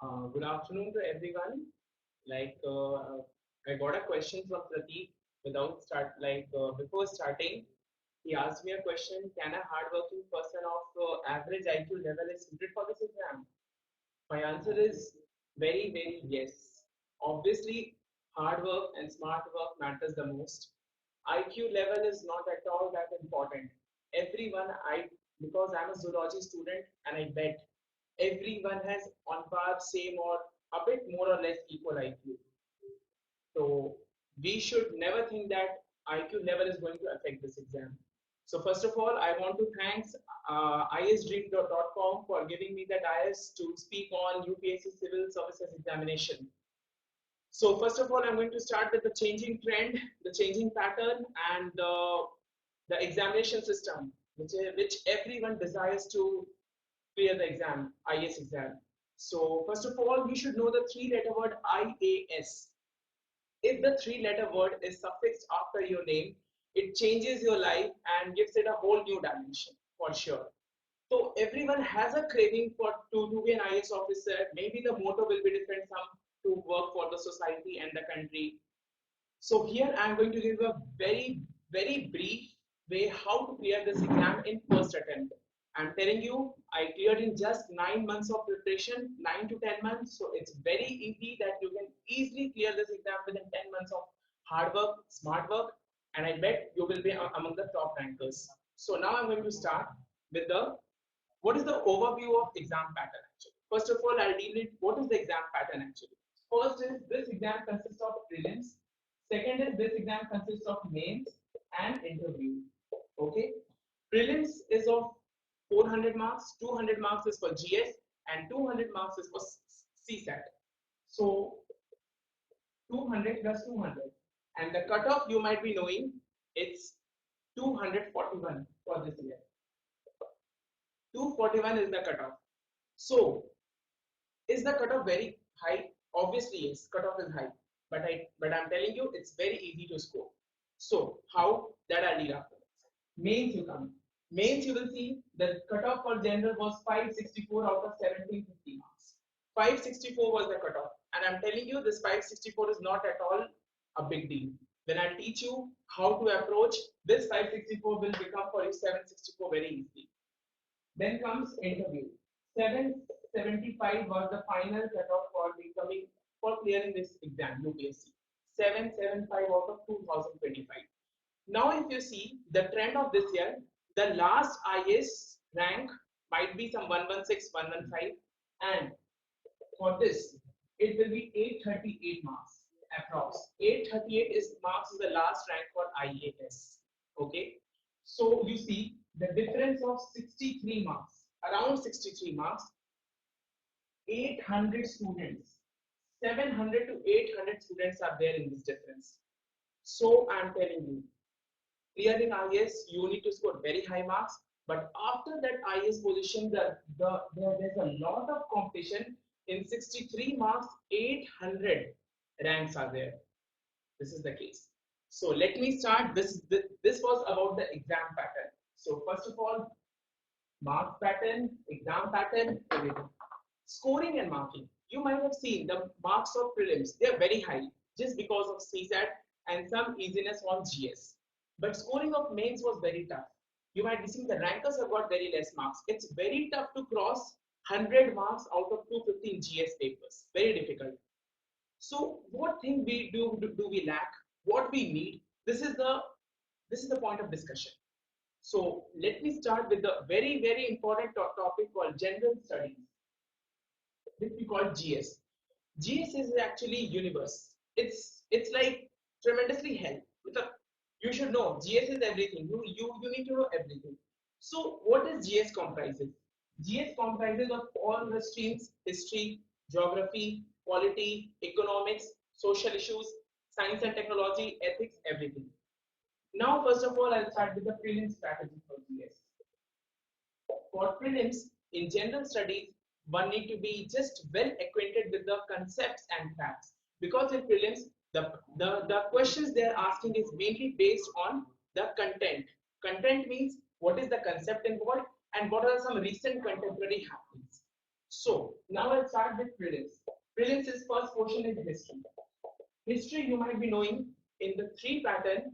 Good afternoon to everyone. I got a question from Prateek before starting. He asked me a question: Can a hardworking person of average IQ level is suited for this exam? My answer is very yes. Obviously, hard work and smart work matters the most. IQ level is not at all that important. Everyone, I because I'm a zoology student and I bet everyone has on par same or a bit more or less equal IQ. So we should never think that IQ level is going to affect this exam. So first of all, I want to thank isdream.com for giving me that IS to speak on UPSC Civil Services Examination. So first of all, I'm going to start with the changing trend, the changing pattern, and the examination system, which everyone desires to clear the exam, IAS exam. So first of all, you should know the three-letter word IAS. If the three-letter word is suffixed after your name, it changes your life and gives it a whole new dimension for sure. So everyone has a craving to be an IAS officer. Maybe the motto will be different, some to work for the society and the country. So here I'm going to give a very brief way how to clear this exam in first attempt. I'm telling you, I cleared in just 9 months of preparation, 9 to 10 months. So it's very easy that you can easily clear this exam within 10 months of hard work, smart work, and I bet you will be among the top rankers. So now I'm going to start with what is the overview of exam pattern actually. First of all, I'll deal with what is the exam pattern actually. First is this exam consists of prelims. Second is this exam consists of mains and interview. Okay. Prelims is of 400 marks, 200 marks is for GS, and 200 marks is for CSAT. So 200 plus 200. And the cutoff you might be knowing, it's 241 for this year. 241 is the cutoff. So is the cutoff very high? Obviously, yes, cutoff is high. But I'm telling you, it's very easy to score. So how? That I'll lead after. Mains you come. Mains you will see the cutoff for general was 564 out of 1750 marks. 564 was the cutoff. And I'm telling you, this 564 is not at all a big deal. When I teach you how to approach, this 564 will become for you 764 very easily. Then comes interview. 775 was the final cutoff for clearing this exam, UPSC. 775 out of 2025. Now, if you see the trend of this year, the last IAS rank might be some 116, 115, and for this, it will be 838 marks approx. 838 marks is the last rank for IAS. Okay, so you see the difference of 63 marks, around 63 marks, 800 students, 700 to 800 students are there in this difference. So I'm telling you, clearing IAS, you need to score very high marks. But after that IAS position, there's a lot of competition. In 63 marks, 800 ranks are there. This is the case. So let me start. This was about the exam pattern. So first of all, marks pattern, exam pattern, everything. Scoring and marking. You might have seen the marks of prelims. They are very high just because of CSAT and some easiness on GS. But scoring of mains was very tough. You might be seeing the rankers have got very less marks. It's very tough to cross 100 marks out of 215 GS papers. Very difficult. So what thing we do we lack? What we need? This is the point of discussion. So let me start with the very important topic called general studies, which we call GS. GS is actually universe. It's like tremendously help. You should know GS is everything. You need to know everything. So what does GS comprises? GS comprises of all the streams: history, geography, polity, economics, social issues, science and technology, ethics, everything. Now, first of all, I'll start with the prelims strategy for GS. For prelims, in general studies, one need to be just well acquainted with the concepts and facts, because in prelims, the questions they are asking is mainly based on the content. Content means what is the concept involved and what are some recent contemporary happenings. So now I'll start with prelims. Prelims is first portion is history. History you might be knowing in the three pattern.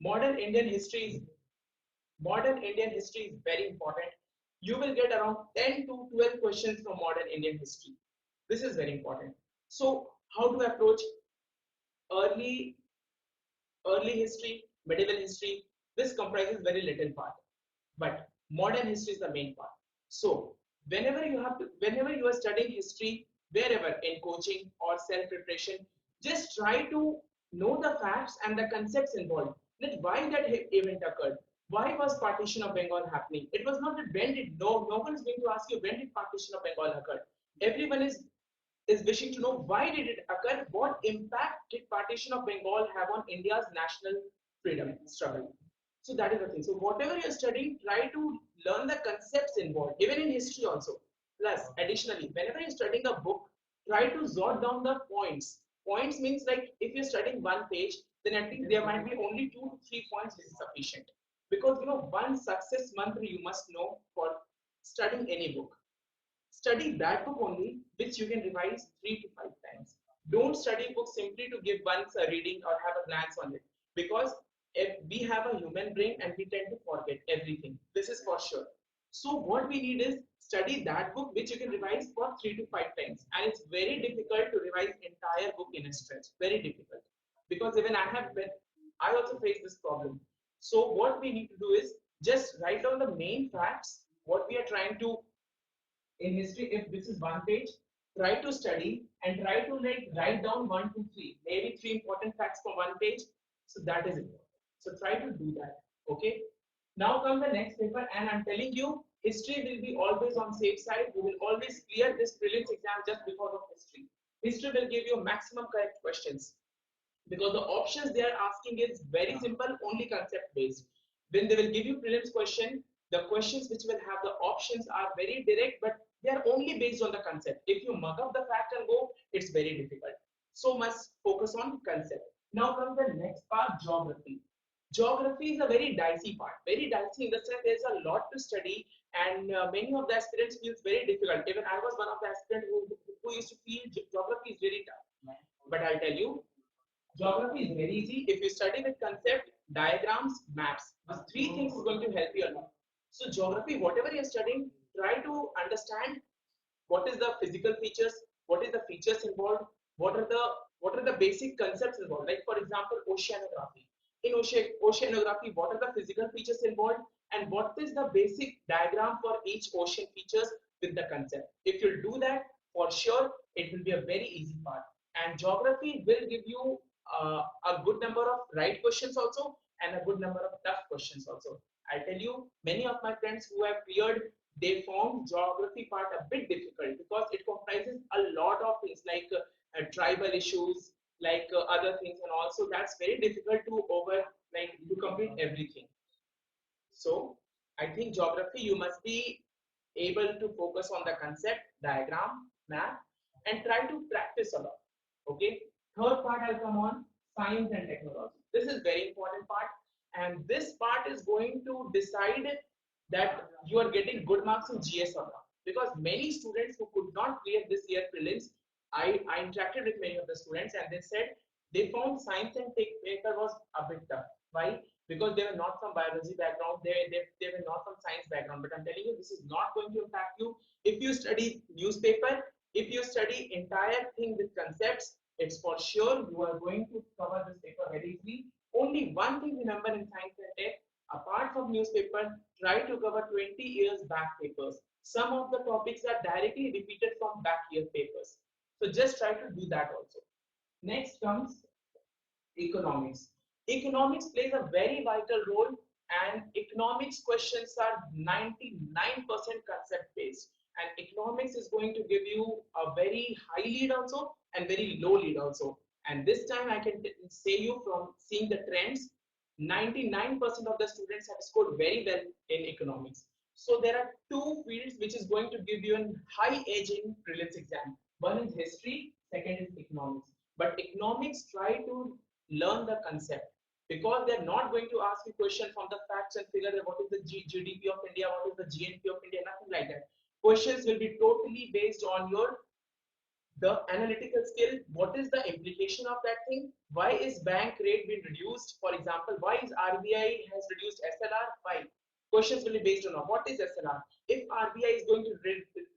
Modern Indian history is very important. You will get around 10 to 12 questions from modern Indian history. This is very important. So how to approach early early history, medieval history? This comprises very little part, but modern history is the main part. So whenever you are studying history, wherever in coaching or self preparation, just try to know the facts and the concepts involved. That why that event occurred, why was partition of Bengal happening? It was not that when did, no one is going to ask you when did partition of Bengal occur. Everyone is wishing to know why did it occur, what impact did partition of Bengal have on India's national freedom struggle. So that is the thing. So whatever you're studying, try to learn the concepts involved, even in history also. Plus, additionally, whenever you're studying a book, try to jot down the points. Points means like if you're studying one page, then at least there might be only 2 to 3 points which is sufficient. Because one success mantra you must know for studying any book. Study that book only, which you can revise 3 to 5 times. Don't study books simply to give once a reading or have a glance on it. Because if we have a human brain and we tend to forget everything. This is for sure. So what we need is study that book which you can revise for 3 to 5 times. And it's very difficult to revise entire book in a stretch. Very difficult. Because even I also face this problem. So what we need to do is just write down the main facts, what we are trying to in history. If this is one page, try to study and try to like write down 1 2 3, maybe 3 important facts for one page. So that is important. So try to do that. Okay. Now comes the next paper, and I'm telling you, history will be always on safe side. You will always clear this prelims exam just because of history. History will give you maximum correct questions because the options they are asking is very simple, only concept based. When they will give you prelims question, the questions which will have the options are very direct, but they are only based on the concept. If you mug up the fact and go, it's very difficult. So must focus on concept. Now comes the next part, geography. Geography is a very dicey part, very dicey in the sense there's a lot to study, and many of the aspirants feels very difficult. Even I was one of the aspirants who used to feel geography is really tough. But I'll tell you, geography is very easy. If you study with concept, diagrams, maps, these three things is going to help you a lot. So geography, whatever you're studying, try to understand what is the physical features, what is the features involved, what are the basic concepts involved. Like for example, oceanography. In oceanography, what are the physical features involved, and what is the basic diagram for each ocean features with the concept. If you do that, for sure, it will be a very easy part. And geography will give you a good number of right questions also and a good number of tough questions also. I tell you, many of my friends who have cleared, they found geography part a bit difficult because it comprises a lot of things like tribal issues, like other things, and also that's very difficult to to complete everything. So I think geography, you must be able to focus on the concept, diagram, map, and try to practice a lot. Okay. Third part I'll come on, science and technology. This is very important part, and this part is going to decide that you are getting good marks in GS or not. Because many students who could not clear this year prelims, I interacted with many of the students, and they said they found science and tech paper was a bit tough. Why? Because they were not from biology background, they were not from science background. But I'm telling you, this is not going to impact you. If you study newspaper, if you study entire thing with concepts, it's for sure you are going to cover this paper very easily. Only one thing remember in science and tech, apart from newspaper, try to cover 20 years back papers. Some of the topics are directly repeated from back year papers. So just try to do that also. Next comes economics. Economics plays a very vital role, and economics questions are 99% concept based. And economics is going to give you a very high lead also and very low lead also. And this time I can say you from seeing the trends, 99% of the students have scored very well in economics. So there are two fields which is going to give you a high edge in prelims exam. One is history, second is economics. But economics, try to learn the concept, because they're not going to ask you question from the facts and figure that what is the GDP of India, what is the GNP of India, nothing like that. Questions will be totally based on your the analytical skill. What is the implication of that thing? Why is bank rate been reduced? For example, why is RBI has reduced SLR? Why? Questions will be based on what is SLR. If RBI is going to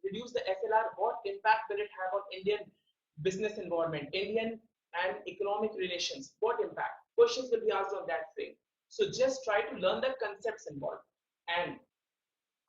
reduce the SLR, what impact will it have on Indian business environment, Indian and economic relations? What impact? Questions will be asked on that thing. So just try to learn the concepts involved. And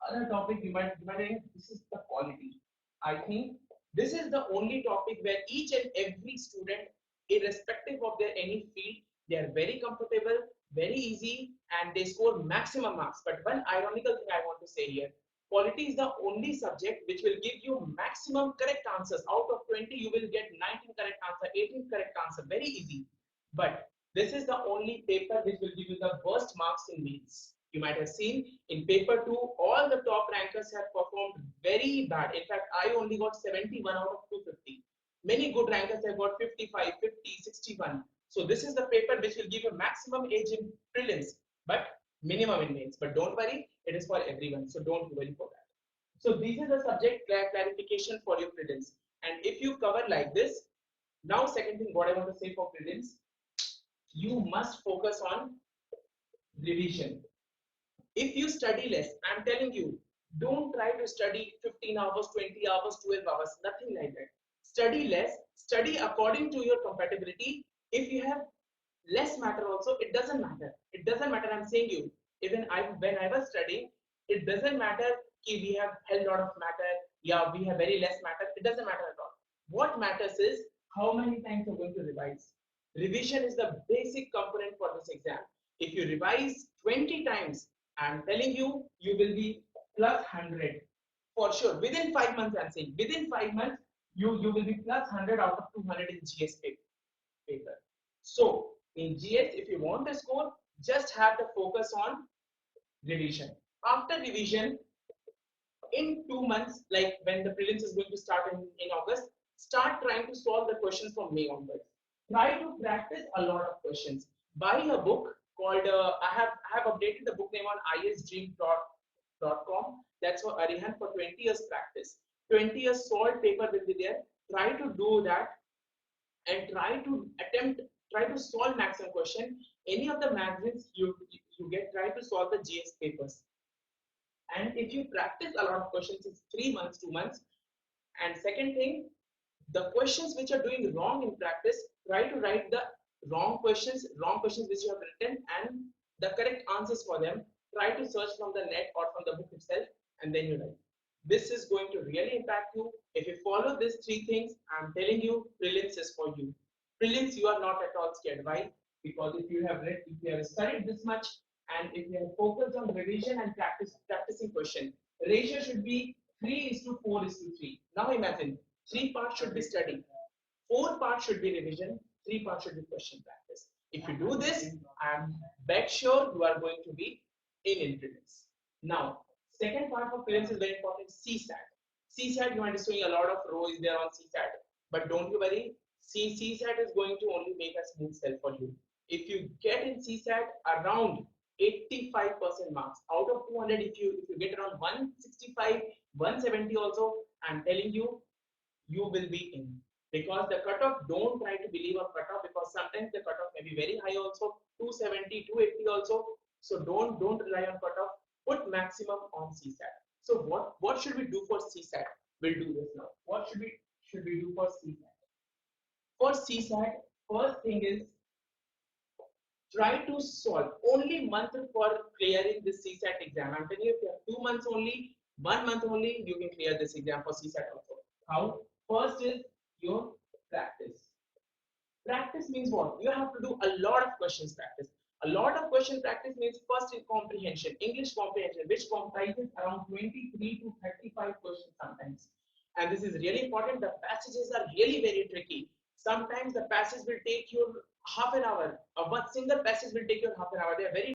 other topic you might think this is the quality. I think this is the only topic where each and every student, irrespective of their any field, they are very comfortable, very easy, and they score maximum marks. But one ironical thing I want to say here, quality is the only subject which will give you maximum correct answers. Out of 20, you will get 19 correct answer, 18 correct answer, very easy. But this is the only paper which will give you the worst marks in means. You might have seen in paper 2, all the top rankers have performed very bad. In fact, I only got 71 out of 250. Many good rankers have got 55, 50, 61. So this is the paper which will give you maximum age in prelims, but minimum in mains. But don't worry, it is for everyone. So don't worry for that. So this is the subject clarification for your prelims. And if you cover like this, now second thing what I want to say for prelims, you must focus on revision. If you study less, I'm telling you, don't try to study 15 hours, 20 hours, 12 hours, nothing like that. Study less, study according to your compatibility. If you have less matter also, it doesn't matter. It doesn't matter, I'm saying you. Even when I was studying, it doesn't matter if we have a lot of matter, yeah, we have very less matter, it doesn't matter at all. What matters is how many times you're going to revise. Revision is the basic component for this exam. If you revise 20 times, I'm telling you, you will be plus 100 for sure. Within 5 months, I'm saying, within 5 months, you will be plus 100 out of 200 in GS paper. So in GS, if you want to score, just have the focus on revision. After revision, in 2 months, like when the prelims is going to start in August, start trying to solve the questions from May onwards. Try to practice a lot of questions. Buy a book called, I have updated the book name on IASDream.com. That's for Arihan for 20 years practice. 20 years solved paper will be there. Try to do that and try to solve maximum question. Any of the magazines you get, try to solve the GS papers. And if you practice a lot of questions, it's 3 months, 2 months. And second thing, the questions which are doing wrong in practice, try to write the wrong questions which you have written and the correct answers for them. Try to search from the net or from the book itself, and then you write. This is going to really impact you. If you follow these 3 things, I'm telling you, prelims is for you. Prelims, you are not at all scared. Why? Because if you have studied this much, and if you are focused on revision and practicing question, ratio should be 3:4:3. Now imagine 3 parts should be study, 4 parts should be revision, 3 parts should be question practice. If you do this, I'm bet sure you are going to be in prelims. Now, second part of prelims is very important. CSAT. CSAT, you might be doing a lot of rows there on CSAT, but don't you worry. CSAT is going to only make a smooth sell for you. If you get in CSAT around 85% marks out of 200, if you get around 165, 170 also, I'm telling you, you will be in. Because the cutoff, don't try to believe on cutoff, because sometimes the cutoff may be very high also, 270, 280 also. So don't rely on cutoff. Put maximum on CSAT. So what should we do for CSAT? We'll do this now. What should we do for CSAT? For CSAT, first thing is try to solve only month for clearing this CSAT exam. I'm telling you, if you have 2 months only, 1 month only, you can clear this exam for CSAT also. How? First is your practice. Practice means what? You have to do a lot of questions practice. A lot of question practice means first is comprehension, English comprehension, which comprises around 23 to 35 questions sometimes. And this is really important. The passages are really very tricky. Sometimes the passage will take you half an hour. One single passage will take you half an hour. They are very